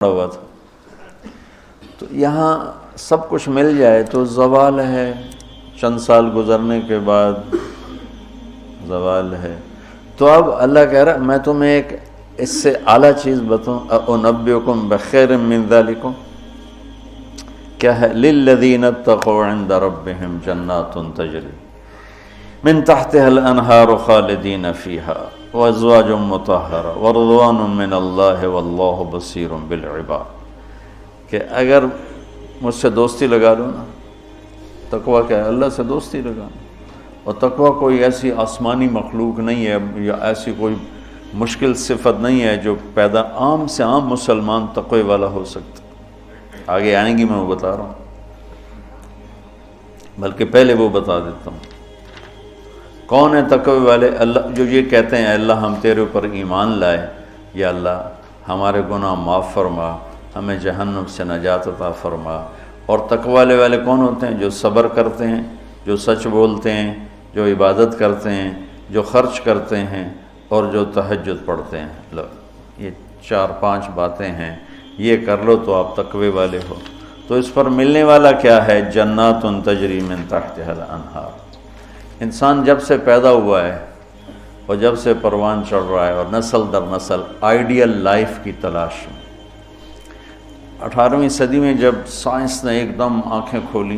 ہوا تھا. تو یہاں سب کچھ مل جائے تو زوال ہے، چند سال گزرنے کے بعد زوال ہے. تو اب اللہ کہہ رہا میں تمہیں ایک اس سے اعلیٰ چیز بتاؤں، انبئکم بخیر من ذالکم، کیا ہے؟ للذین اتقوا عند ربہم جنات تجری من تحتها الانہار خالدین فیہا وازواج مطہرہ ورضوان من اللہ واللہ بصیر بالعباد. کہ اگر مجھ سے دوستی لگا لو نا، تقویٰ کیا ہے؟ اللہ سے دوستی لگانا. اور تقویٰ کوئی ایسی آسمانی مخلوق نہیں ہے یا ایسی کوئی مشکل صفت نہیں ہے جو پیدا عام سے عام مسلمان تقوی والا ہو سکتا. آگے آئیں گی، میں وہ بتا رہا ہوں، بلکہ پہلے وہ بتا دیتا ہوں. کون ہے تقوی والے؟ اللہ جو یہ کہتے ہیں اللہ ہم تیرے اوپر ایمان لائے، یا اللہ ہمارے گناہ معاف فرما، ہمیں جہنم سے نجات عطا فرما. اور تقوی والے کون ہوتے ہیں؟ جو صبر کرتے ہیں، جو سچ بولتے ہیں، جو عبادت کرتے ہیں، جو خرچ کرتے ہیں اور جو تہجد پڑھتے ہیں. لو یہ 4-5 باتیں ہیں، یہ کر لو تو آپ تقوی والے ہو. تو اس پر ملنے والا کیا ہے؟ جنات تجری من تحتها الانہار. انسان جب سے پیدا ہوا ہے اور جب سے پروان چڑھ رہا ہے اور نسل در نسل آئیڈیل لائف کی تلاش میں. 18ویں صدی میں جب سائنس نے ایک دم آنکھیں کھولی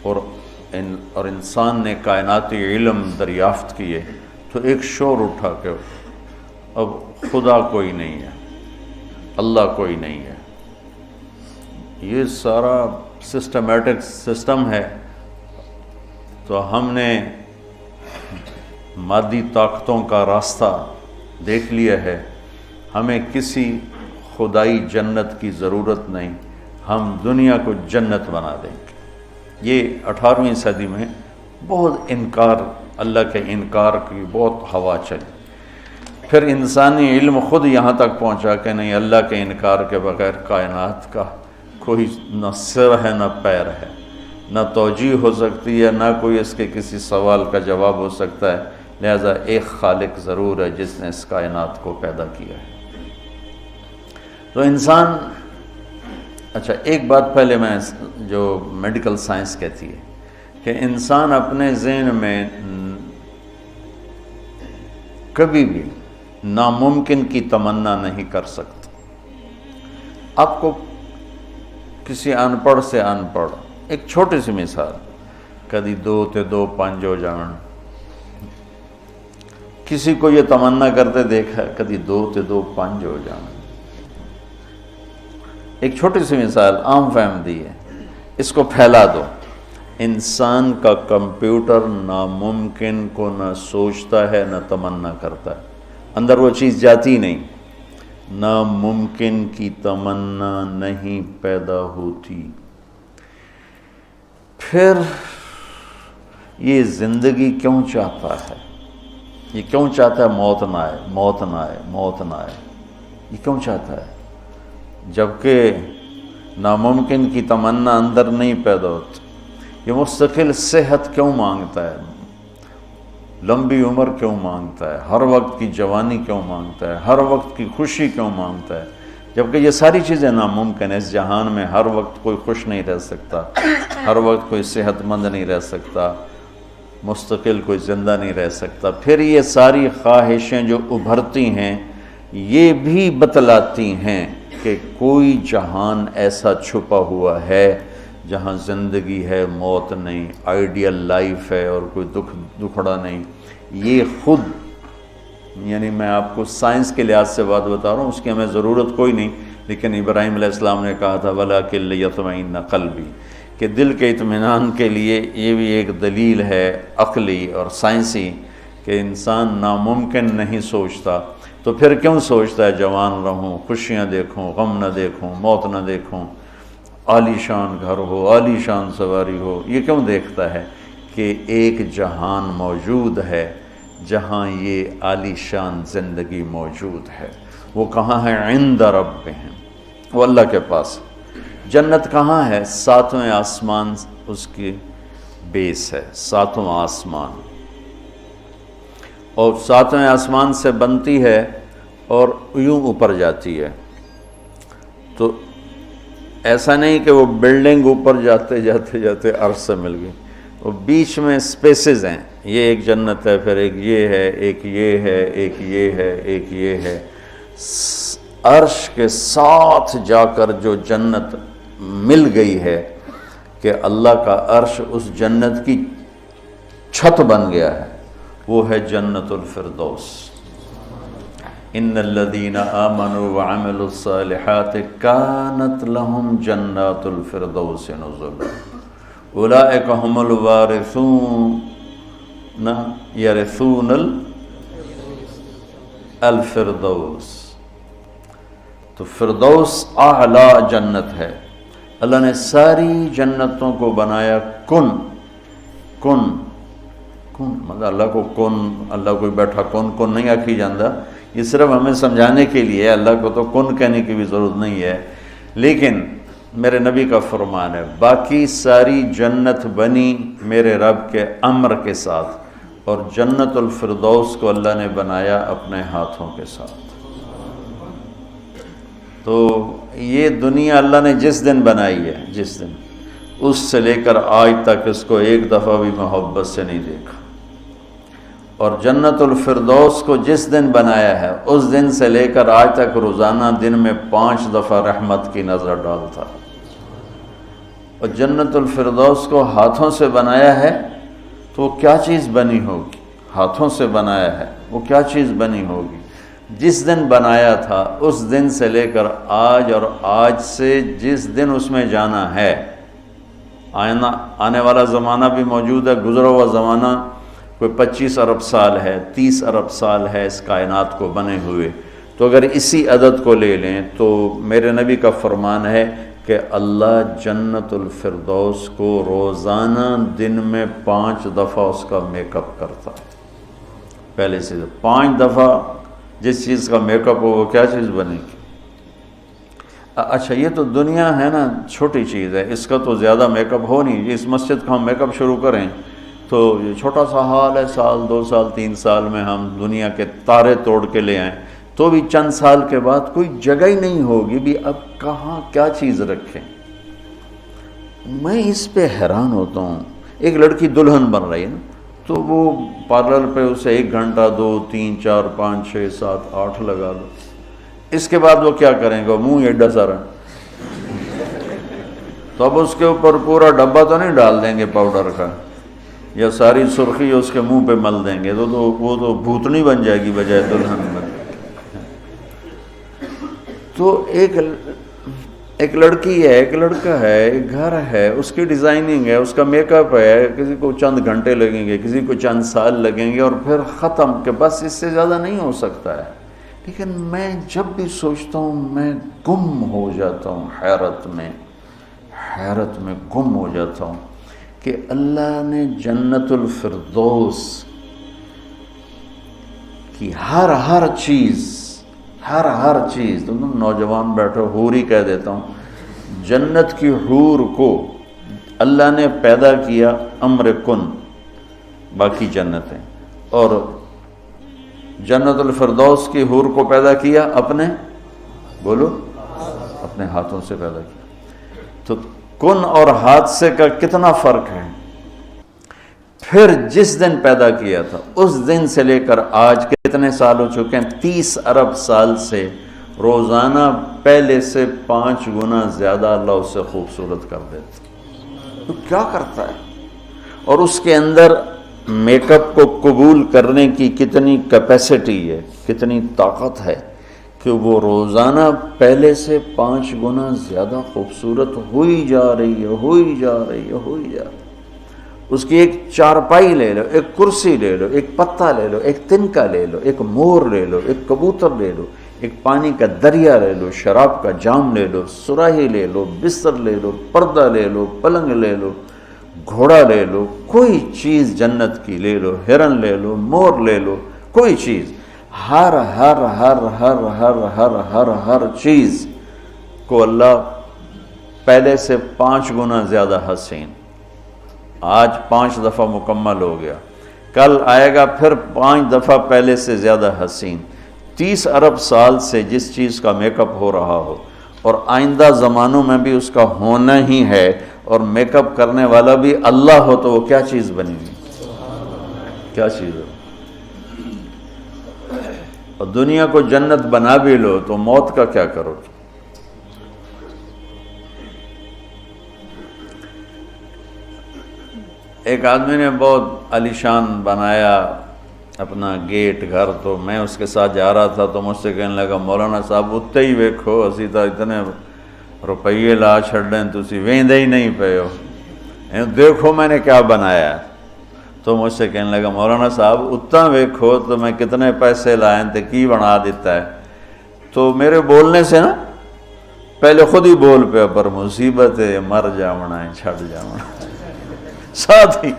اور انسان نے کائناتی علم دریافت کیے، تو ایک شور اٹھا کہ اب خدا کوئی نہیں ہے، اللہ کوئی نہیں ہے. یہ سارا سسٹمیٹک سسٹم ہے. تو ہم نے مادی طاقتوں کا راستہ دیکھ لیا ہے، ہمیں کسی خدائی جنت کی ضرورت نہیں، ہم دنیا کو جنت بنا دیں گے. یہ 18ویں صدی میں بہت انکار، اللہ کے انکار کی بہت ہوا چلی. پھر انسانی علم خود یہاں تک پہنچا کہ نہیں، اللہ کے انکار کے بغیر کائنات کا کوئی نہ سر ہے نہ پیر ہے، نہ توجیہ ہو سکتی ہے، نہ کوئی اس کے کسی سوال کا جواب ہو سکتا ہے. لہذا ایک خالق ضرور ہے جس نے اس کائنات کو پیدا کیا ہے. تو انسان، اچھا ایک بات پہلے میں جو میڈیکل سائنس کہتی ہے کہ انسان اپنے ذہن میں کبھی بھی ناممکن کی تمنا نہیں کر سکتا. آپ کو کسی ان پڑھ سے ان پڑھ ایک چھوٹی سی مثال، کدی 2 تے 2 5 ہو جان. کسی کو یہ تمنا کرتے دیکھا کدی 2 تے 2 5 ہو جان. ایک چھوٹی سی مثال عام فہم دی ہے، اس کو پھیلا دو. انسان کا کمپیوٹر ناممکن کو نہ سوچتا ہے نہ تمنا کرتا ہے، اندر وہ چیز جاتی نہیں. ناممکن کی تمنا نہیں پیدا ہوتی. پھر یہ زندگی کیوں چاہتا ہے؟ یہ کیوں چاہتا ہے موت نہ آئے، موت نہ آئے، موت نہ آئے؟ یہ کیوں چاہتا ہے جبکہ ناممکن کی تمنا اندر نہیں پیدا ہوتی؟ یہ مستقل صحت کیوں مانگتا ہے، لمبی عمر کیوں مانگتا ہے، ہر وقت کی جوانی کیوں مانگتا ہے، ہر وقت کی خوشی کیوں مانگتا ہے؟ جبکہ یہ ساری چیزیں ناممکن ہیں. اس جہان میں ہر وقت کوئی خوش نہیں رہ سکتا، ہر وقت کوئی صحت مند نہیں رہ سکتا، مستقل کوئی زندہ نہیں رہ سکتا. پھر یہ ساری خواہشیں جو ابھرتی ہیں یہ بھی بتلاتی ہیں کہ کوئی جہان ایسا چھپا ہوا ہے جہاں زندگی ہے، موت نہیں، آئیڈیل لائف ہے اور کوئی دکھڑا نہیں. یہ خود، یعنی میں آپ کو سائنس کے لحاظ سے بات بتا رہا ہوں، اس کی ہمیں ضرورت کوئی نہیں، لیکن ابراہیم علیہ السلام نے کہا تھا وَلَٰكِن لِيَطْمَئِنَّ قَلْبِي، کہ دل کے اطمینان کے لیے یہ بھی ایک دلیل ہے عقلی اور سائنسی کہ انسان ناممکن نہیں سوچتا. تو پھر کیوں سوچتا ہے جوان رہوں، خوشیاں دیکھوں، غم نہ دیکھوں، موت نہ دیکھوں، عالی شان گھر ہو، عالی شان سواری ہو؟ یہ کیوں دیکھتا ہے کہ ایک جہان موجود ہے جہاں یہ عالی شان زندگی موجود ہے. وہ کہاں ہے؟ عند ربہم، وہ اللہ کے پاس. جنت کہاں ہے؟ 7ویں آسمان اس کی بیس ہے، 7واں آسمان. اور 7ویں آسمان سے بنتی ہے اور یوں اوپر جاتی ہے. تو ایسا نہیں کہ وہ بلڈنگ اوپر جاتے جاتے جاتے عرش سے مل گئی، وہ بیچ میں سپیسز ہیں، یہ ایک جنت ہے، پھر ایک یہ ہے، ایک یہ ہے، ایک یہ ہے، ایک یہ ہے۔ عرش کے ساتھ جا کر جو جنت مل گئی ہے کہ اللہ کا عرش اس جنت کی چھت بن گیا ہے، وہ ہے جنت الفردوس۔ ان الذین آمنوا وعملوا الصالحات کانت لهم جنات الفردوس نزلا اولئک هم الوارثون یرثون الفردوس۔ تو فردوس اعلیٰ جنت ہے۔ اللہ نے ساری جنتوں کو بنایا کن کن کن، مطلب اللہ کو کن، اللہ کوئی بیٹھا کن کن نہیں آکھی جاندہ، یہ صرف ہمیں سمجھانے کے لیے، اللہ کو تو کن کہنے کی بھی ضرورت نہیں ہے، لیکن میرے نبی کا فرمان ہے باقی ساری جنت بنی میرے رب کے امر کے ساتھ، اور جنت الفردوس کو اللہ نے بنایا اپنے ہاتھوں کے ساتھ۔ تو یہ دنیا اللہ نے جس دن بنائی ہے، جس دن، اس سے لے کر آج تک اس کو ایک دفعہ بھی محبت سے نہیں دیکھا، اور جنت الفردوس کو جس دن بنایا ہے اس دن سے لے کر آج تک روزانہ دن میں 5 دفعہ رحمت کی نظر ڈالتا۔ اور جنت الفردوس کو ہاتھوں سے بنایا ہے تو وہ کیا چیز بنی ہوگی؟ ہاتھوں سے بنایا ہے، وہ کیا چیز بنی ہوگی؟ جس دن بنایا تھا اس دن سے لے کر آج، اور آج سے جس دن اس میں جانا ہے، آنے والا زمانہ بھی موجود ہے، گزرا ہوا زمانہ کوئی 25 ارب سال ہے، 30 ارب سال ہے اس کائنات کو بنے ہوئے، تو اگر اسی عدد کو لے لیں تو میرے نبی کا فرمان ہے کہ اللہ جنت الفردوس کو روزانہ دن میں 5 دفعہ اس کا میک اپ کرتا، پہلے سے 5 دفعہ جس چیز کا میک اپ ہو وہ کیا چیز بنے گی؟ اچھا یہ تو دنیا ہے نا، چھوٹی چیز ہے، اس کا تو زیادہ میک اپ ہو نہیں، اس مسجد کا ہم میک اپ شروع کریں تو یہ چھوٹا سا حال ہے، سال 2 سال 3 سال میں ہم دنیا کے تارے توڑ کے لے آئیں، تو بھی چند سال کے بعد کوئی جگہ ہی نہیں ہوگی بھی اب کہاں کیا چیز رکھیں۔ میں اس پہ حیران ہوتا ہوں، ایک لڑکی دلہن بن رہی ہے نا، تو وہ پارلر پہ اسے 1 گھنٹہ 2 3 4 5 6 7 8 لگا لو، اس کے بعد وہ کیا کریں گے؟ منہ ایڈا سارا، تو اب اس کے اوپر پورا ڈبہ تو نہیں ڈال دیں گے پاؤڈر کا، یا ساری سرخی اس کے منہ پہ مل دیں گے، تو وہ تو بھوتنی بن جائے گی بجائے دلہن بن۔ تو ایک لڑکی ہے، ایک لڑکا ہے، ایک گھر ہے، اس کی ڈیزائننگ ہے، اس کا میک اپ ہے، کسی کو چند گھنٹے لگیں گے، کسی کو چند سال لگیں گے، اور پھر ختم، کہ بس اس سے زیادہ نہیں ہو سکتا ہے۔ لیکن میں جب بھی سوچتا ہوں میں گم ہو جاتا ہوں، حیرت میں گم ہو جاتا ہوں کہ اللہ نے جنت الفردوس کی ہر چیز، تم نوجوان بیٹھو، حور ہی کہہ دیتا ہوں، جنت کی حور کو اللہ نے پیدا کیا امر کن، باقی جنتیں، اور جنت الفردوس کی حور کو پیدا کیا اپنے ہاتھوں سے پیدا کیا۔ تو کن اور حادثے کا کتنا فرق ہے۔ پھر جس دن پیدا کیا تھا اس دن سے لے کر آج کتنے سال ہو چکے ہیں؟ 30 ارب سال سے روزانہ پہلے سے 5 گنا زیادہ اللہ اسے خوبصورت کر دیتا۔ تو کیا کرتا ہے؟ اور اس کے اندر میک اپ کو قبول کرنے کی کتنی کیپیسٹی ہے، کتنی طاقت ہے کہ وہ روزانہ پہلے سے 5 گنا زیادہ خوبصورت ہوئی جا رہی ہے۔ اس کی ایک چارپائی لے لو، ایک کرسی لے لو، ایک پتا لے لو، ایک تنکا لے لو، ایک مور لے لو، ایک کبوتر لے لو، ایک پانی کا دریا لے لو، شراب کا جام لے لو، سراہی لے لو، بستر لے لو، پردہ لے لو، پلنگ لے لو، گھوڑا لے لو، کوئی چیز جنت کی لے لو، ہرن لے لو، مور لے لو، کوئی چیز، ہر چیز کو اللہ پہلے سے 5 گنا زیادہ حسین، آج 5 دفعہ مکمل ہو گیا، کل آئے گا پھر 5 دفعہ پہلے سے زیادہ حسین۔ 30 ارب سال سے جس چیز کا میک اپ ہو رہا ہو اور آئندہ زمانوں میں بھی اس کا ہونا ہی ہے، اور میک اپ کرنے والا بھی اللہ ہو تو وہ کیا چیز بنی ہوئی، کیا چیز ہو؟ اور دنیا کو جنت بنا بھی لو تو موت کا کیا کرو؟ ایک آدمی نے بہت عالیشان بنایا اپنا گیٹ گھر، تو میں اس کے ساتھ جا رہا تھا تو مجھ سے کہنے لگا مولانا صاحب اتنے ہی ویکھو اسی تو اتنے روپیے لا چھڑیں تسی ویندے ہی نہیں پے ہو، دیکھو میں نے کیا بنایا ہے۔ تو مجھ سے کہنے لگا مولانا صاحب اتنا ویکھو تو میں کتنے پیسے لائیں تے کی بنا دیتا ہے۔ تو میرے بولنے سے نا پہلے خود ہی بول پہ پر مصیبت ہے مر جاونا ہے چھڑ جاونا ہے، ساتھ ہی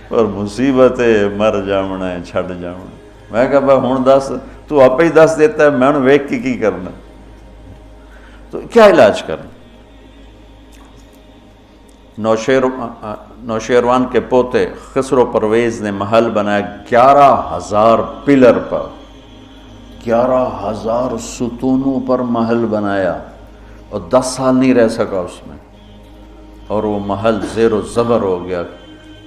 اور مصیبت ہے مر جاونا ہے چھڑ جاونا۔ میں کہا بھائی ہون دس، تو آپ ہی دس دیتا ہے، میں ویک کی کرنا؟ تو کیا علاج کریں؟ نوشیروان کے پوتے خسرو پرویز نے محل بنایا 11,000 پلر پر، 11,000 ستونوں پر محل بنایا، اور 10 سال نہیں رہ سکا اس میں، اور وہ محل زیر و زبر ہو گیا۔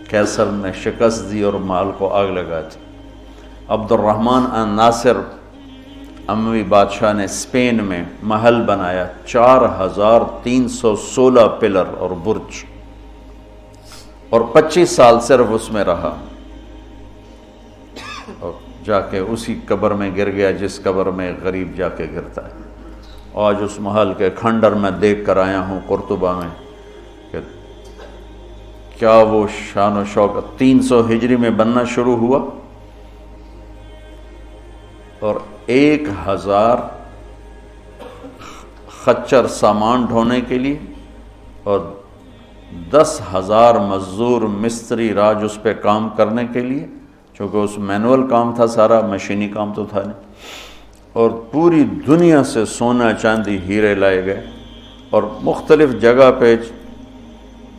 کیسر نے شکست دی اور محل کو آگ لگا دی۔ عبد الرحمن الناصر اموی بادشاہ نے اسپین میں محل بنایا 4,316 پلر اور برج، اور 25 سال صرف اس میں رہا، اور جا کے اسی قبر میں گر گیا جس قبر میں غریب جا کے گرتا ہے۔ آج اس محل کے کھنڈر میں دیکھ کر آیا ہوں قرطبہ میں کہ کیا وہ شان و شوکت 300 ہجری میں بننا شروع ہوا، اور 1,000 خچر سامان ڈھونے کے لیے اور 10,000 مزدور مستری راج اس پہ کام کرنے کے لیے، چونکہ اس مینول کام تھا سارا، مشینی کام تو تھا نہیں، اور پوری دنیا سے سونا چاندی ہیرے لائے گئے، اور مختلف جگہ پہ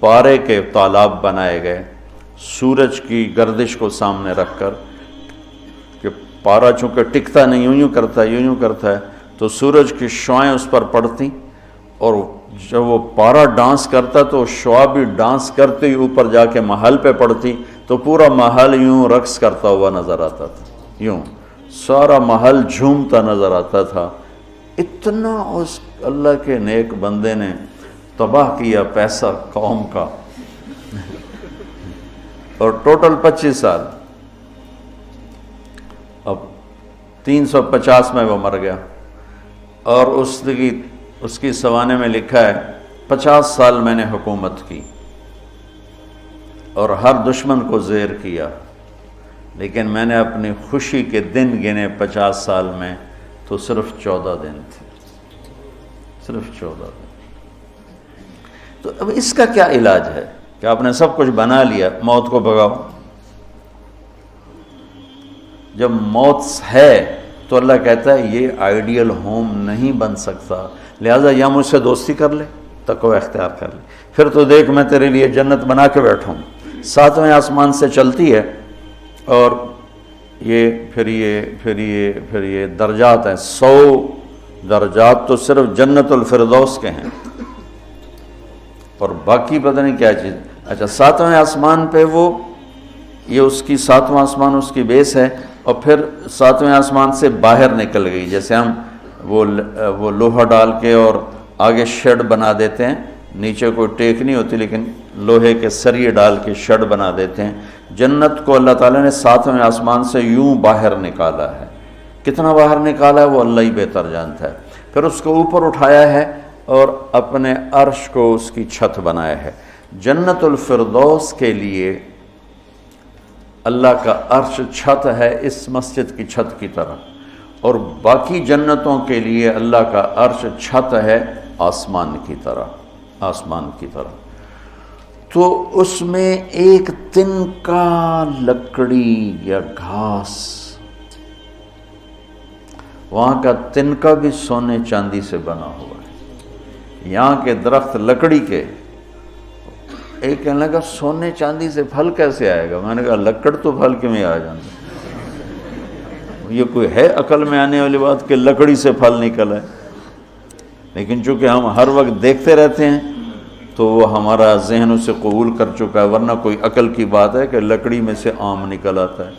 پارے کے تالاب بنائے گئے سورج کی گردش کو سامنے رکھ کر، کہ پارا چونکہ ٹکتا نہیں، یوں یوں کرتا ہے تو سورج کی شعائیں اس پر پڑتی، اور جب وہ پارا ڈانس کرتا تو شعا بھی ڈانس کرتے ہی اوپر جا کے محل پہ پڑتی، تو پورا محل یوں رقص کرتا ہوا نظر آتا تھا، یوں سارا محل جھومتا نظر آتا تھا۔ اتنا اس اللہ کے نیک بندے نے تباہ کیا پیسہ قوم کا، اور ٹوٹل 25 سال، اب 350 میں وہ مر گیا، اور اس کی سوانے میں لکھا ہے 50 سال میں نے حکومت کی اور ہر دشمن کو زیر کیا، لیکن میں نے اپنی خوشی کے دن گنے 50 سال میں تو صرف 14 دن تھے، صرف 14 دن۔ تو اب اس کا کیا علاج ہے کہ آپ نے سب کچھ بنا لیا، موت کو بھگاؤ؟ جب موت ہے تو اللہ کہتا ہے یہ آئیڈیل ہوم نہیں بن سکتا، لہٰذا یا مجھ سے دوستی کر لے، تقوی اختیار کر لے، پھر تو دیکھ میں تیرے لیے جنت بنا کے بیٹھوں، 7ویں آسمان سے چلتی ہے، اور پھر یہ درجات ہیں، 100 درجات تو صرف جنت الفردوس کے ہیں، اور باقی پتہ نہیں کیا چیز۔ اچھا 7ویں آسمان پہ یہ اس کی 7واں آسمان اس کی بیس ہے، اور پھر 7ویں آسمان سے باہر نکل گئی، جیسے ہم وہ لوہا ڈال کے اور آگے شیڈ بنا دیتے ہیں، نیچے کوئی ٹیک نہیں ہوتی لیکن لوہے کے سریے ڈال کے شیڈ بنا دیتے ہیں، جنت کو اللہ تعالیٰ نے 7ویں آسمان سے یوں باہر نکالا ہے۔ کتنا باہر نکالا ہے وہ اللہ ہی بہتر جانتا ہے۔ پھر اس کو اوپر اٹھایا ہے اور اپنے عرش کو اس کی چھت بنایا ہے۔ جنت الفردوس کے لیے اللہ کا عرش چھت ہے اس مسجد کی چھت کی طرح، اور باقی جنتوں کے لیے اللہ کا عرش چھت ہے آسمان کی طرح، آسمان کی طرح۔ تو اس میں ایک تنکا لکڑی یا گھاس، وہاں کا تنکا بھی سونے چاندی سے بنا ہوا ہے، یہاں کے درخت لکڑی کے۔ ایک کہنے لگا سونے چاندی سے پھل کیسے آئے گا؟ میں نے کہا لکڑ تو پھل کیوں آ جاتا؟ یہ کوئی ہے عقل میں آنے والی بات کہ لکڑی سے پھل نکل ہے؟ لیکن چونکہ ہم ہر وقت دیکھتے رہتے ہیں تو وہ ہمارا ذہن اسے قبول کر چکا ہے. ورنہ کوئی عقل کی بات ہے کہ لکڑی میں سے آم نکل آتا ہے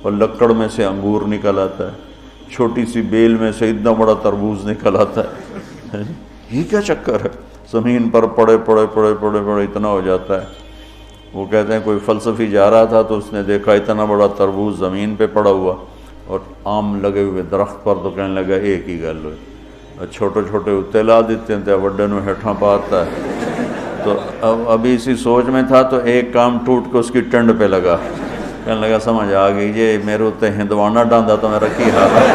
اور لکڑ میں سے انگور نکل آتا ہے, چھوٹی سی بیل میں سے اتنا بڑا تربوز نکل آتا ہے. یہ کیا چکر ہے؟ زمین پر پڑے پڑے پڑے پڑے پڑے اتنا ہو جاتا ہے. وہ کہتے ہیں کوئی فلسفی جا رہا تھا تو اس نے دیکھا اتنا بڑا تربوز زمین پہ پڑا ہوا اور آم لگے ہوئے درخت پر, تو کہنے لگا ایک ہی گل ہوئی, چھوٹے چھوٹے اتنے لا دیتے ہیں وڈے نو ہیٹھاں پاتا ہے. تو ابھی اسی سوچ میں تھا تو ایک کام ٹوٹ کے اس کی ٹنڈ پہ لگا, کہنے لگا سمجھ آ گئی یہ میرے اتنے ہندوانا ڈاندا تو میرا کی حال ہے,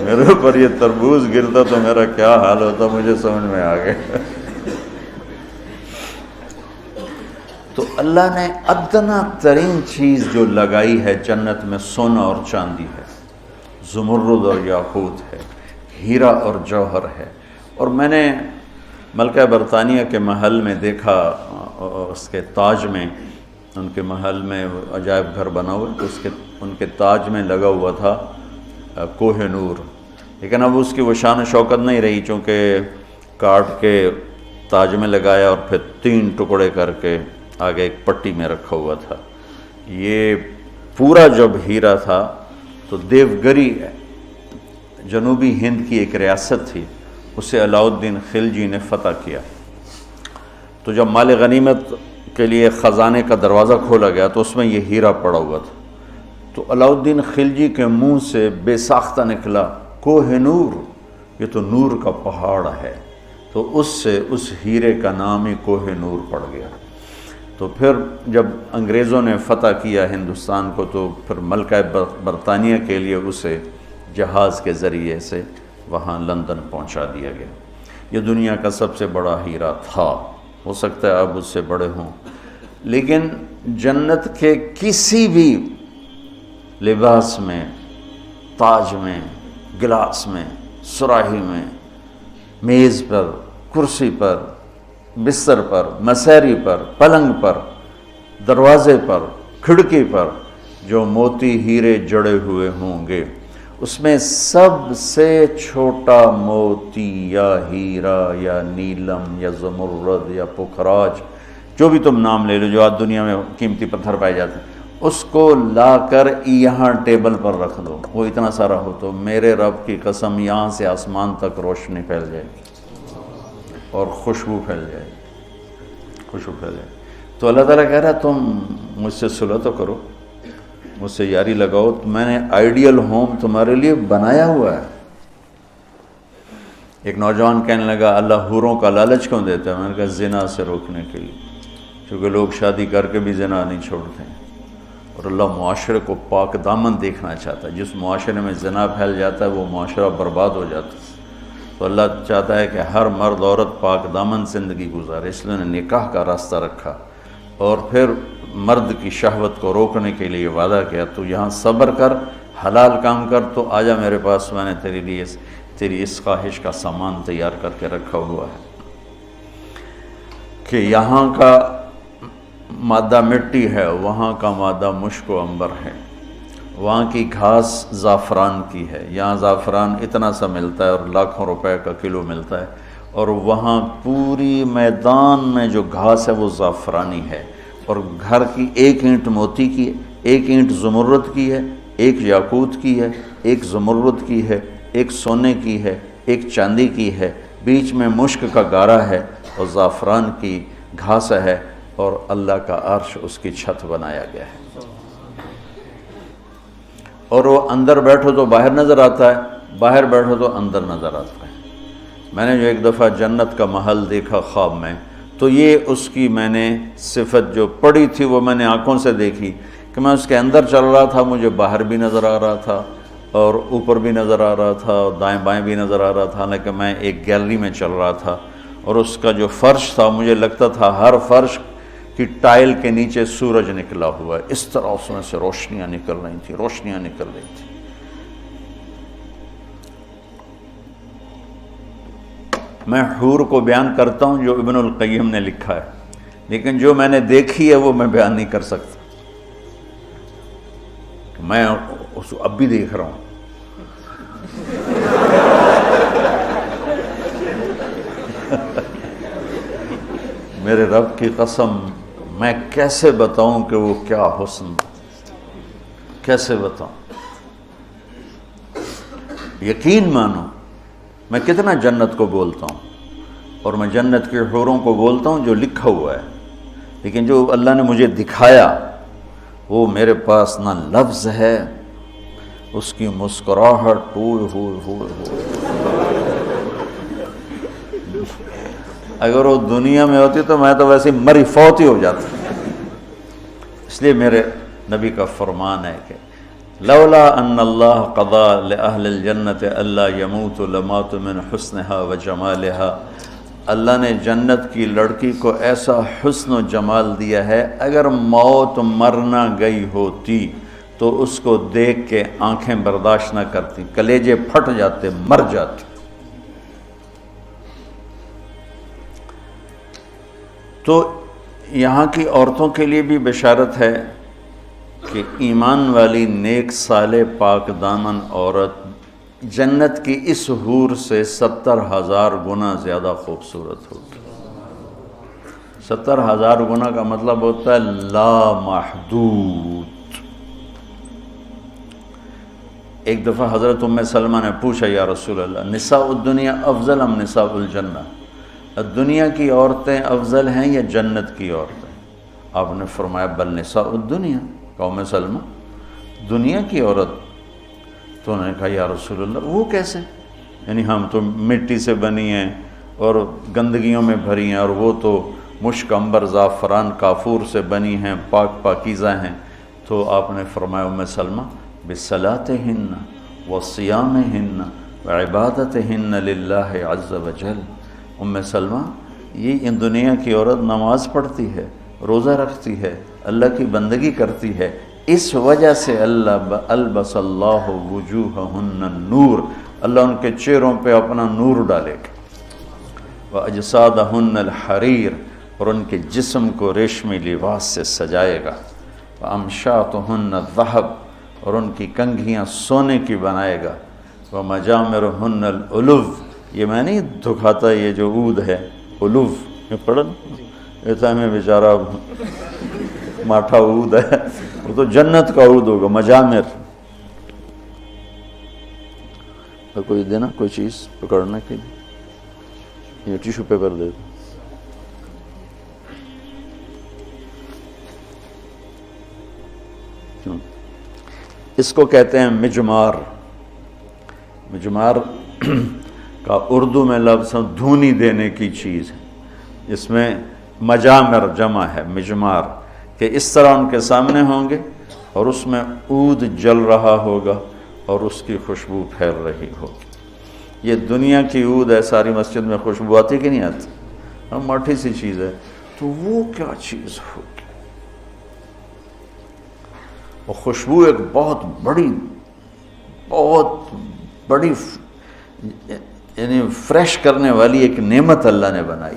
میرے اوپر یہ تربوز گرتا تو میرا کیا حال ہوتا, مجھے سمجھ میں آ گیا. تو اللہ نے ادنا ترین چیز جو لگائی ہے جنت میں سونا اور چاندی ہے, زمرد اور یاقوت ہے, ہیرا اور جوہر ہے. اور میں نے ملکہ برطانیہ کے محل میں دیکھا, اس کے تاج میں, ان کے محل میں عجائب گھر بنا ہوا, تو ان کے تاج میں لگا ہوا تھا کوہ نور. لیکن اب اس کی وہ شان و شوکت نہیں رہی, چونکہ کاٹ کے تاج میں لگایا اور پھر 3 ٹکڑے کر کے آگے ایک پٹی میں رکھا ہوا تھا. یہ پورا جب ہیرا تھا تو دیوگری جنوبی ہند کی ایک ریاست تھی, اسے علاؤ الدین خلجی نے فتح کیا. تو جب مال غنیمت کے لیے خزانے کا دروازہ کھولا گیا تو اس میں یہ ہیرا پڑا ہوا تھا. تو علاؤ الدین خلجی کے منہ سے بے ساختہ نکلا کوہ نور, یہ تو نور کا پہاڑ ہے. تو اس سے اس ہیرے کا نام ہی کوہ نور پڑ گیا. تو پھر جب انگریزوں نے فتح کیا ہندوستان کو تو پھر ملکہ برطانیہ کے لیے اسے جہاز کے ذریعے سے وہاں لندن پہنچا دیا گیا. یہ دنیا کا سب سے بڑا ہیرا تھا, ہو سکتا ہے اب اس سے بڑے ہوں, لیکن جنت کے کسی بھی لباس میں, تاج میں, گلاس میں, سراہی میں, میز پر, کرسی پر, بستر پر, مسیری پر, پلنگ پر, دروازے پر, کھڑکی پر جو موتی ہیرے جڑے ہوئے ہوں گے, اس میں سب سے چھوٹا موتی یا ہیرا یا نیلم یا زمرد یا پکھراج, جو بھی تم نام لے لو, جو آج دنیا میں قیمتی پتھر پائے جاتے ہیں, اس کو لا کر یہاں ٹیبل پر رکھ دو, وہ اتنا سارا ہو تو میرے رب کی قسم یہاں سے آسمان تک روشنی پھیل جائے گی اور خوشبو پھیل جائے گی, خوشبو پھیل جائے گی. تو اللہ تعالیٰ کہہ رہا ہے تم مجھ سے صلح تو کرو, مجھ سے یاری لگاؤ, تو میں نے آئیڈیل ہوم تمہارے لیے بنایا ہوا ہے. ایک نوجوان کہنے لگا اللہ حوروں کا لالچ کیوں دیتا ہے؟ میں نے کہا زنا سے روکنے کے لیے, کیونکہ لوگ شادی کر کے بھی زنا نہیں چھوڑتے ہیں, اور اللہ معاشرے کو پاک دامن دیکھنا چاہتا ہے. جس معاشرے میں زنا پھیل جاتا ہے وہ معاشرہ برباد ہو جاتا ہے. تو اللہ چاہتا ہے کہ ہر مرد عورت پاک دامن زندگی گزارے, اس لیے نے نکاح کا راستہ رکھا, اور پھر مرد کی شہوت کو روکنے کے لیے وعدہ کیا تو یہاں صبر کر, حلال کام کر, تو آجا میرے پاس, میں نے تیرے لیے تیری اس خواہش کا سامان تیار کر کے رکھا ہوا ہے. کہ یہاں کا مادہ مٹی ہے, وہاں کا مادہ مشک و عنبر ہے, وہاں کی گھاس زعفران کی ہے, یہاں زعفران اتنا سا ملتا ہے اور لاکھوں روپے کا کلو ملتا ہے, اور وہاں پوری میدان میں جو گھاس ہے وہ زعفرانی ہے, اور گھر کی 1 اینٹ موتی کی ہے, 1 اینٹ زمرد کی ہے, 1 یاقوت کی ہے, 1 زمرد کی ہے, 1 سونے کی ہے, 1 چاندی کی ہے, بیچ میں مشک کا گارا ہے اور زعفران کی گھاس ہے, اور اللہ کا عرش اس کی چھت بنایا گیا ہے. اور وہ اندر بیٹھو تو باہر نظر آتا ہے, باہر بیٹھو تو اندر نظر آتا ہے. میں نے جو ایک دفعہ جنت کا محل دیکھا خواب میں, تو یہ اس کی میں نے صفت جو پڑی تھی وہ میں نے آنکھوں سے دیکھی کہ میں اس کے اندر چل رہا تھا, مجھے باہر بھی نظر آ رہا تھا اور اوپر بھی نظر آ رہا تھا اور دائیں بائیں بھی نظر آ رہا تھا. حالانکہ میں ایک گیلری میں چل رہا تھا, اور اس کا جو فرش تھا مجھے لگتا تھا ہر فرش کی ٹائل کے نیچے سورج نکلا ہوا ہے, اس طرح اس میں سے روشنیاں نکل رہی تھیں, روشنیاں نکل رہی تھیں. میں حور کو بیان کرتا ہوں جو ابن القیم نے لکھا ہے, لیکن جو میں نے دیکھی ہے وہ میں بیان نہیں کر سکتا. میں اس اب بھی دیکھ رہا ہوں, میرے رب کی قسم میں کیسے بتاؤں کہ وہ کیا حسن، کیسے بتاؤں؟ یقین مانو میں کتنا جنت کو بولتا ہوں، اور میں جنت کے حوروں کو بولتا ہوں جو لکھا ہوا ہے، لیکن جو اللہ نے مجھے دکھایا وہ میرے پاس نہ لفظ ہے، اس کی مسکراہٹ اگر وہ دنیا میں ہوتی تو میں تو ویسے مری فوت ہی ہو جاتا۔ اس لیے میرے نبی کا فرمان ہے کہ لولا ان اللہ قضا لأہل الجنت الا یموت لمات من حسنها وجمالها، اللہ نے جنت کی لڑکی کو ایسا حسن و جمال دیا ہے، اگر موت مرنا گئی ہوتی تو اس کو دیکھ کے آنکھیں برداشت نہ کرتی، کلیجے پھٹ جاتے، مر جاتی۔ تو یہاں کی عورتوں کے لیے بھی بشارت ہے کہ ایمان والی نیک صالح پاک دامن عورت جنت کی اس حور سے 70,000 گنا زیادہ خوبصورت ہوگی۔ 70,000 گنا کا مطلب ہوتا ہے لا محدود۔ ایک دفعہ حضرت ام سلمہ نے پوچھا یا رسول اللہ نساء الدنیا افضل ام نساء الجنہ، دنیا کی عورتیں افضل ہیں یا جنت کی عورتیں؟ آپ نے فرمایا بل نساء الدنیا، ام سلمہ دنیا کی عورت۔ تو انہوں نے کہا یا رسول اللہ وہ کیسے؟ یعنی ہم تو مٹی سے بنی ہیں اور گندگیوں میں بھری ہیں، اور وہ تو مشک عنبر زعفران کافور سے بنی ہیں، پاک پاکیزہ ہیں۔ تو آپ نے فرمایا ام سلمہ بصلاتہن وصیامہن وعبادتہن للہ عز وجل، ام سلمہ یہ ان دنیا کی عورت نماز پڑھتی ہے، روزہ رکھتی ہے، اللہ کی بندگی کرتی ہے، اس وجہ سے البس اللہ وجوہہن النور، اللہ ان کے چہروں پہ اپنا نور ڈالے گا، واجسادہن الحریر، اور ان کے جسم کو ریشمی لباس سے سجائے گا، وامشاطہن الذہب، اور ان کی کنگھیاں سونے کی بنائے گا، ومجامرہن الالو، یہ میں نہیں دکھاتا یہ جو عود ہے الو، یہ پڑھن ایسا میں بیچارہ ماٹھا عود ہے، وہ تو جنت کا عود ہوگا، مجامر۔ کوئی دینا کوئی چیز پکڑنے کے لیے، یہ ٹیشو پیپر دے دو۔ اس کو کہتے ہیں مجمار۔ مجمار کا اردو میں لفظ دھونی دینے کی چیز ہے، اس میں مجامر جمع ہے مجمار، کہ اس طرح ان کے سامنے ہوں گے اور اس میں عود جل رہا ہوگا اور اس کی خوشبو پھیل رہی ہوگی۔ یہ دنیا کی عود ہے، ساری مسجد میں خوشبو آتی کہ نہیں آتی؟ ہم ماٹھی سی چیز ہے، تو وہ کیا چیز ہوگی؟ اور خوشبو ایک بہت بڑی یعنی فریش کرنے والی ایک نعمت اللہ نے بنائی،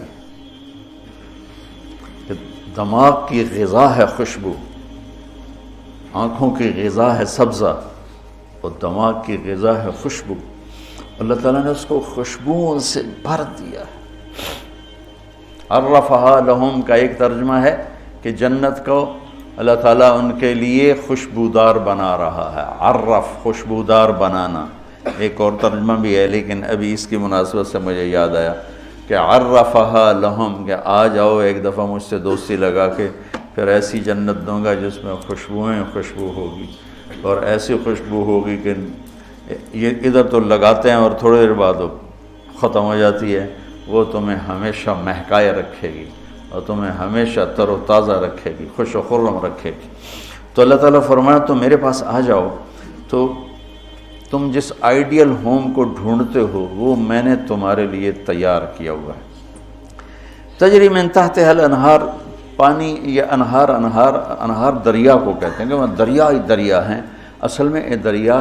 کہ دماغ کی غذا ہے خوشبو، آنکھوں کی غذا ہے سبزہ، اور دماغ کی غذا ہے خوشبو۔ اللہ تعالیٰ نے اس کو خوشبوؤں سے بھر دیا ہے۔ عرفہا لہم کا ایک ترجمہ ہے کہ جنت کو اللہ تعالیٰ ان کے لیے خوشبودار بنا رہا ہے، عرف خوشبودار بنانا۔ ایک اور ترجمہ بھی ہے لیکن ابھی اس کی مناسبت سے مجھے یاد آیا کہ عرفہا لہم، کہ آ جاؤ ایک دفعہ مجھ سے دوستی لگا کے، پھر ایسی جنت دوں گا جس میں خوشبوئیں خوشبو ہوگی، اور ایسی خوشبو ہوگی کہ یہ ادھر تو لگاتے ہیں اور تھوڑی دیر بعد ختم ہو جاتی ہے، وہ تمہیں ہمیشہ مہکائے رکھے گی اور تمہیں ہمیشہ تر و تازہ رکھے گی، خوش و خرم رکھے گی۔ تو اللہ تعالیٰ فرمایا تو میرے پاس آ جاؤ، تو تم جس آئیڈیل ہوم کو ڈھونڈتے ہو وہ میں نے تمہارے لیے تیار کیا ہوا ہے۔ تجری من تحتہا الانہار، پانی یا انہار دریا کو کہتے ہیں، کہ وہ دریائی دریا ہیں۔ اصل میں یہ دریا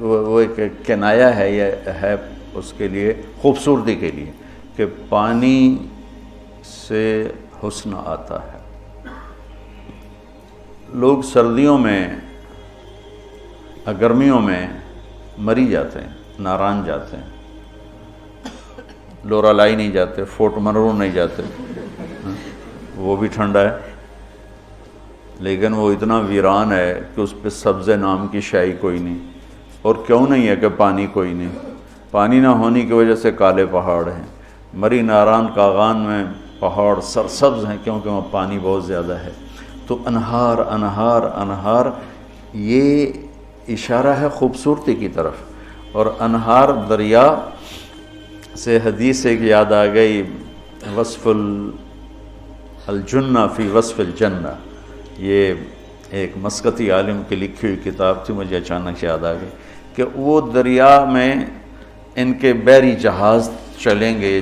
وہ ایک کنایا ہے، یہ ہے اس کے لیے خوبصورتی کے لیے، کہ پانی سے حسن آتا ہے۔ لوگ سردیوں میں گرمیوں میں مری جاتے ہیں، ناران جاتے ہیں، لورالائی نہیں جاتے، فورٹ منرو نہیں جاتے، وہ بھی ٹھنڈا ہے، لیکن وہ اتنا ویران ہے کہ اس پہ سبز نام کی شے کوئی نہیں. اور کیوں نہیں ہے کہ پانی کوئی نہیں؟ پانی نہ ہونے کی وجہ سے کالے پہاڑ ہیں. مری ناران کاغان میں پہاڑ سرسبز ہیں کیونکہ وہاں پانی بہت زیادہ ہے. تو انہار انہار انہار، یہ اشارہ ہے خوبصورتی کی طرف. اور انہار دریا سے حدیث ایک یاد آ گئی، وصف الجنہ فی وصف الجنہ، یہ ایک مسقطی عالم کی لکھی ہوئی کتاب تھی، مجھے اچانک یاد آ گئی کہ وہ دریا میں ان کے بحری جہاز چلیں گے،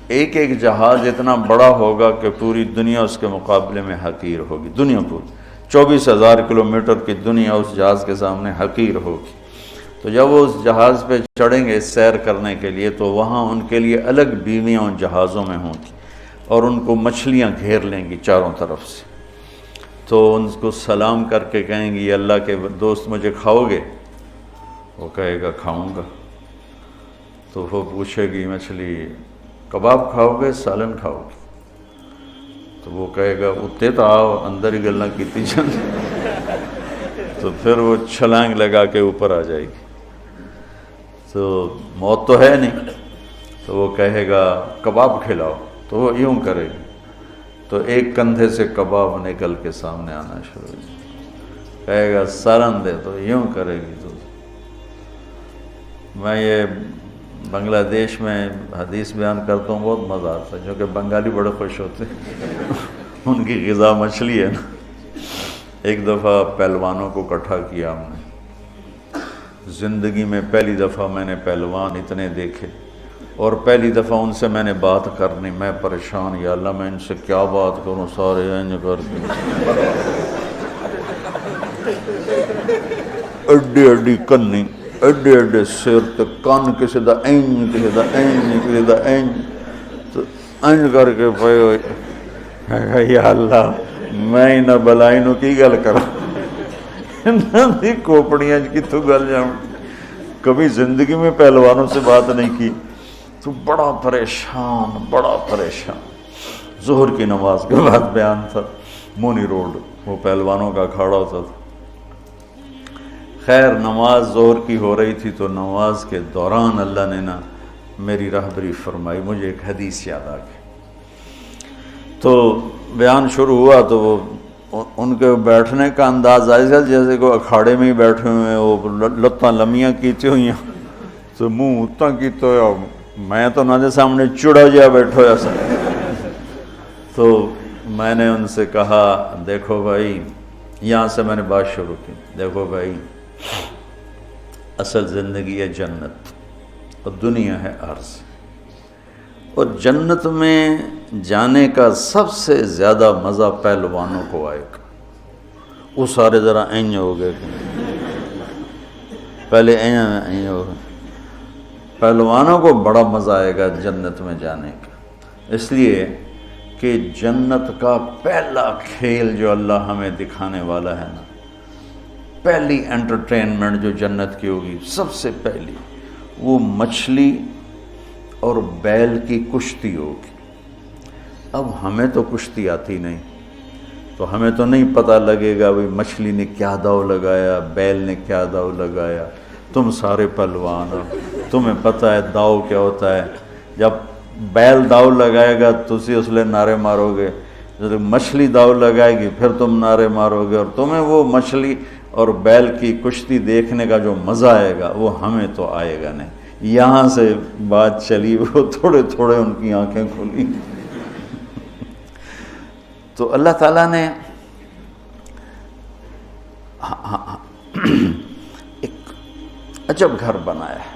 ایک ایک جہاز اتنا بڑا ہوگا کہ پوری دنیا اس کے مقابلے میں حقیر ہوگی. دنیا پوری 24,000 کلومیٹر کی دنیا اس جہاز کے سامنے حقیر ہوگی. تو جب وہ اس جہاز پہ چڑھیں گے سیر کرنے کے لیے تو وہاں ان کے لیے الگ بیویاں ان جہازوں میں ہوں گی اور ان کو مچھلیاں گھیر لیں گی چاروں طرف سے. تو ان کو سلام کر کے کہیں گی اللہ کے دوست مجھے کھاؤ گے؟ وہ کہے گا کھاؤں گا. تو وہ پوچھے گی مچھلی کباب کھاؤ گے سالن کھاؤ گے؟ تو وہ کہے گا اتے تو آؤ اندر ہی گلنا کیتی چل. تو پھر وہ چھلانگ لگا کے اوپر آ جائے گی. تو موت تو ہے نہیں، تو وہ کہے گا کباب کھلاؤ، تو وہ یوں کرے گی. تو ایک کندھے سے کباب نکل کے سامنے آنا شروع ہو جائے. کہے گا سالن دے، تو یوں کرے گی. تو میں یہ بنگلہ دیش میں حدیث بیان کرتا ہوں، بہت مزہ آتا ہے، جو کہ بنگالی بڑے خوش ہوتے ہیں. ان کی غذا مچھلی ہے نا. ایک دفعہ پہلوانوں کو اکٹھا کیا ہم نے. زندگی میں پہلی دفعہ میں نے پہلوان اتنے دیکھے، اور پہلی دفعہ ان سے میں نے بات کرنی. میں پریشان، یا اللہ میں ان سے کیا بات کروں، سارے انج کر کے اڈی اڈی کنی، ایڈے ایڈے سر تے کان کسی دا اینج کسی دا اینج کسی دا اینج. تو اینج کر کے پے ہوئے، یا اللہ میں انہاں بلائی نو کی گل کراں، انہاں دی کوپڑیاں کتوں گل جاؤں. کبھی زندگی میں پہلوانوں سے بات نہیں کی. تو بڑا پریشان بڑا پریشان. ظہر کی نماز کے بعد بیان تھا، مونی روڈ وہ پہلوانوں کا اکھاڑا ہوتا تھا. خیر نماز ظہر کی ہو رہی تھی، تو نماز کے دوران اللہ نے نا میری راہبری فرمائی. مجھے ایک حدیث یاد آ گئی. تو بیان شروع ہوا تو وہ ان کے بیٹھنے کا انداز ایسا جیسے کہ اکھاڑے میں ہی بیٹھے ہوئے ہیں، وہ لتاں لمیاں کیتی ہوئی ہیں، تو منہ اتنا کیتے ہوئے. میں تو نہ دے سامنے چڑا جا بیٹھا ہوا سا. تو میں نے ان سے کہا دیکھو بھائی، یہاں سے میں نے بات شروع کی، دیکھو بھائی اصل زندگی ہے جنت اور دنیا ہے عرض. اور جنت میں جانے کا سب سے زیادہ مزہ پہلوانوں کو آئے گا. وہ سارے ذرا اینج ہو گئے، پہلے اینج ہو گئے. پہلوانوں کو بڑا مزہ آئے گا جنت میں جانے کا، اس لیے کہ جنت کا پہلا کھیل جو اللہ ہمیں دکھانے والا ہے نا، پہلی انٹرٹینمنٹ جو جنت کی ہوگی سب سے پہلی، وہ مچھلی اور بیل کی کشتی ہوگی. اب ہمیں تو کشتی آتی نہیں، تو ہمیں تو نہیں پتہ لگے گا بھئی مچھلی نے کیا داؤ لگایا، بیل نے کیا داؤ لگایا. تم سارے پہلوان ہو، تمہیں پتہ ہے داؤ کیا ہوتا ہے. جب بیل داؤ لگائے گا تو اس لیے نعرے مارو گے، جب مچھلی داؤ لگائے گی پھر تم نعرے مارو گے، اور تمہیں وہ مچھلی اور بیل کی کشتی دیکھنے کا جو مزہ آئے گا وہ ہمیں تو آئے گا نہیں. یہاں سے بات چلی، وہ تھوڑے تھوڑے ان کی آنکھیں کھلی. تو اللہ تعالیٰ نے ایک عجب گھر بنایا ہے،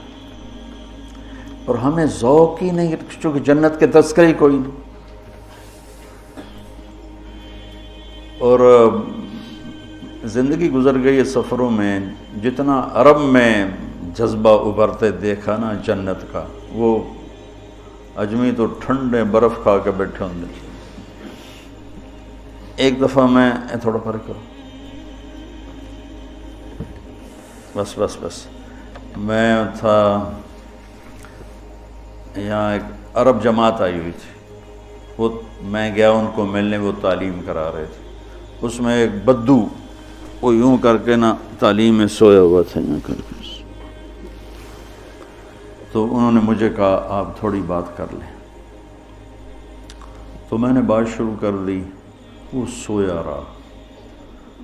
اور ہمیں ذوق ہی نہیں، چونکہ جنت کے تذکرے ہی کوئی نہیں. اور زندگی گزر گئی ہے سفروں میں، جتنا عرب میں جذبہ ابھرتے دیکھا نا جنت کا، وہ اجمی تو ٹھنڈے برف کھا کے بیٹھے ہوں گے. ایک دفعہ میں تھوڑا فرق کرو، بس بس بس میں تھا یہاں، ایک عرب جماعت آئی ہوئی تھی، وہ میں گیا ان کو ملنے، وہ تعلیم کرا رہے تھے، اس میں ایک بدو وہ یوں کر کے نا تعلیم میں سویا ہوا تھا یوں کر کے، تو انہوں نے مجھے کہا آپ تھوڑی بات کر لیں، تو میں نے بات شروع کر دی، وہ سویا رہا،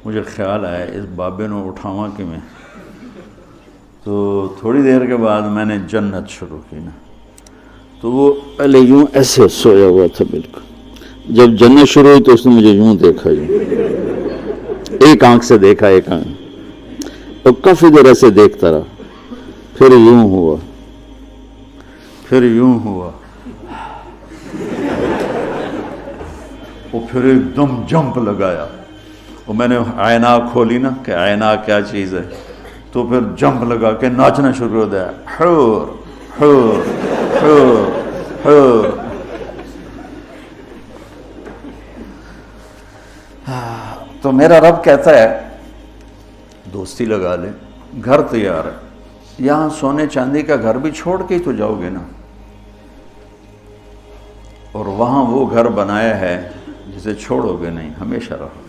مجھے خیال آیا اس بابے نے اٹھاواں کہ میں، تو تھوڑی دیر کے بعد میں نے جنت شروع کی نا، تو وہ پہلے یوں ایسے سویا ہوا تھا بالکل، جب جنت شروع ہوئی تو اس نے مجھے یوں دیکھا، یوں ایک آنکھ سے دیکھا، ایک آنکھ، اور کافی دیر ایسے دیکھتا رہا، پھر یوں ہوا، پھر یوں ہوا، وہ پھر ایک دم جمپ لگایا، اور میں نے آئینہ کھولی نا کہ آئینہ کیا چیز ہے، تو پھر جمپ لگا کے ناچنا شروع ہو گیا، حور حور حور حور۔ تو میرا رب کہتا ہے دوستی لگا لے، گھر تیار ہے، یہاں سونے چاندی کا گھر بھی چھوڑ کے ہی تو جاؤ گے نا، اور وہاں وہ گھر بنایا ہے جسے چھوڑو گے نہیں، ہمیشہ رہو۔